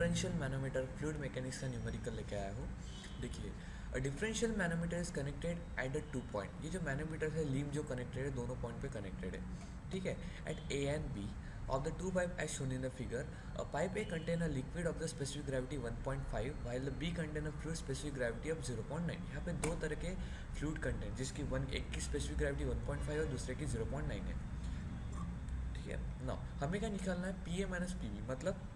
Differential manometer fluid mechanics का numerical लेके आया हूँ। देखिए, a differential manometer is connected at the 2 point. ये जो मैनोमीटर है लीम जो कनेक्टेड है दोनों पॉइंट पे कनेक्टेड है, ठीक है। At A and B of the two pipe as shown in the figure, a pipe A contain a liquid of the specific gravity 1.5 while the B contain a fluid specific gravity of 0.9। यहाँ पे दो तरह के fluid content जिसकी एक की specific gravity 1.5 और दूसरे की 0.9 है, ठीक है ना। हमें क्या निकालना है, P A minus P B, मतलब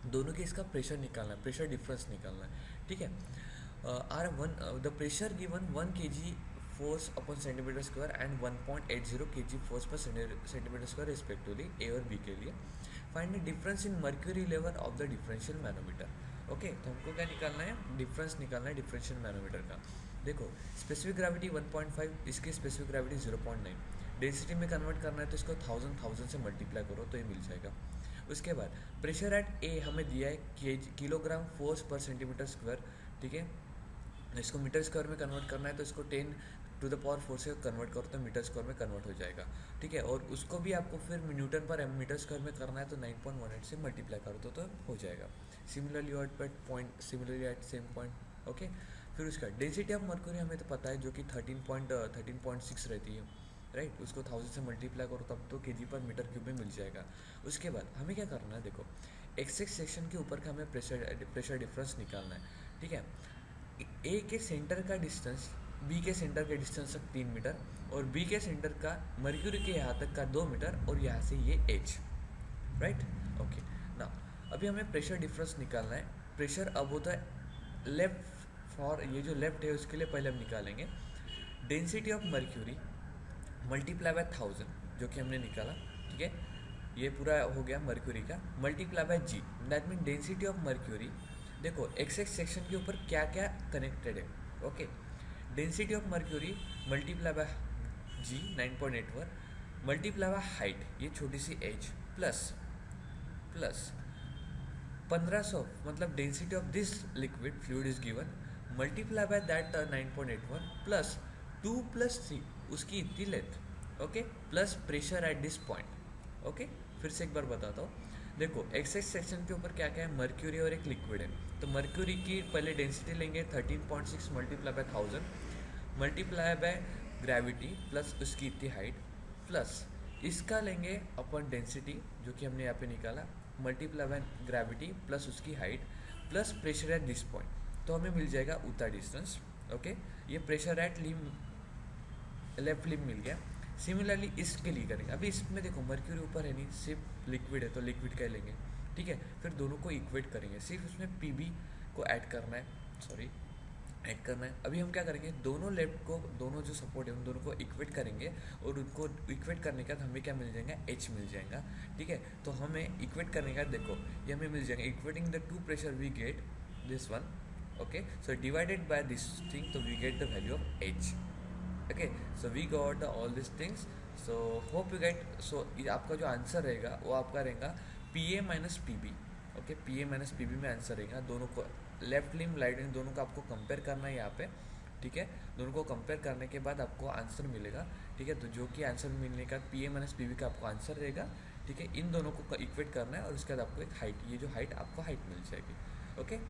दोनों के इसका प्रेशर निकालना है, प्रेशर डिफरेंस निकालना है, ठीक है। R one the pressure given 1 kg force upon centimetre square and 1.80 kg force पर सेंटीमीटर स्क्वायर रिस्पेक्टिवली ए और बी के लिए। Find the difference in mercury level of the differential manometer. Okay, तो हमको क्या निकालना है, डिफरेंस निकालना है डिफरेंशियल मैनोमीटर का। देखो, स्पेसिफिक ग्रेविटी 1.5, इसकी स्पेसिफिक ग्रेविटी 0.9, डेंसिटी में कन्वर्ट करना है तो इसको 1000 से मल्टीप्लाई करो तो ये मिल जाएगा। उसके बाद प्रेशर एट ए हमें दिया है किलोग्राम फोर्स पर सेंटीमीटर स्क्वायर, ठीक है। इसको मीटर स्क्वायर में कन्वर्ट करना है तो इसको 10⁴ से कन्वर्ट करो तो मीटर स्क्वायर में कन्वर्ट हो जाएगा, ठीक है। और उसको भी आपको फिर न्यूटन पर मीटर स्क्वायर में करना है तो 9.18 से मल्टीप्लाई करो तो हो जाएगा। Similarly at same point, okay. फिर उसका डेंसिटी ऑफ मर्क्यूरी हमें तो पता है जो कि 13.6 रहती है, राइट। उसको 1000 से मल्टीप्लाई करो तब तो केजी पर मीटर क्यूब में मिल जाएगा। उसके बाद हमें क्या करना है, देखो एक्स सेक्शन के ऊपर का हमें प्रेशर डिफरेंस निकालना है, ठीक है। ए के सेंटर का डिस्टेंस बी के सेंटर के डिस्टेंस तक 3 मीटर और बी के सेंटर का मर्क्यूरी के यहाँ तक का 2 मीटर और यहाँ से ये एच, राइट। ओके ना, अभी हमें प्रेशर डिफरेंस निकालना है। प्रेशर अब होता है लेफ्ट फॉर, ये जो लेफ्ट है उसके लिए पहले हम निकालेंगे density of mercury multiply bye 1000 जो कि हमने निकाला, ठीक है। ये पूरा हो गया मर्क्यूरी का, multiply by G, that mean density of mercury. देखो एक्स सेक्शन के ऊपर क्या क्या कनेक्टेड है, okay. Density of mercury multiply by G 9.81 multiply by height, ये छोटी सी एच, प्लस 1500 मतलब density of this liquid fluid is given multiply by that 9.81 plus 2 + 3 उसकी इतनी length, okay, plus pressure at this point, okay. फिर से एक बार बताता हूँ, देखो एक्स सेक्शन के ऊपर क्या क्या है, मर्क्यूरी और एक लिक्विड है। तो मर्क्यूरी की पहले डेंसिटी लेंगे 13.6 multiply by 1000 multiply by gravity plus उसकी इतनी हाइट प्लस इसका लेंगे अपन डेंसिटी जो कि हमने यहाँ पे निकाला मल्टीप्लाई बाय ग्रेविटी प्लस उसकी height plus pressure at this point, तो हमें मिल जाएगा उतना डिस्टेंस, ओके। ये प्रेशर एट लेफ्ट लिम मिल गया। सिमिलरली इसके लिए करेंगे, अभी इसमें देखो मर्क्यूरी ऊपर है नहीं, सिर्फ लिक्विड है तो लिक्विड का लेंगे, ठीक है। फिर दोनों को इक्वेट करेंगे, सिर्फ उसमें पी बी को ऐड करना है, ऐड करना है। अभी हम क्या करेंगे, दोनों लेफ्ट को, दोनों जो सपोर्ट है उन दोनों को इक्वेट करेंगे और उनको इक्वेट करने के बाद हमें क्या मिल जाएगा, एच मिल जाएगा, ठीक है। तो हमें इक्वेट करने का देखो ये हमें मिल जाएगा, equating the two pressure we get this one, okay. So divided by this thing तो we get the value of H, okay. So we got the all this things, so hope you get. So आपका जो answer रहेगा वो आपका रहेगा P A minus P B, okay. P A minus P B में answer रहेगा, दोनों को लेफ्ट लिम राइट लिम दोनों को आपको कंपेयर करना है यहाँ पे, ठीक है। दोनों को कंपेयर करने के बाद आपको आंसर मिलेगा, ठीक है। तो जो कि आंसर मिलने का P A minus P B का आपको आंसर रहेगा, ठीक है। इन दोनों को इक्वेट करना है और उसके बाद आपको एक हाइट, ये जो हाइट आपको हाइट मिल जाएगी, ओके।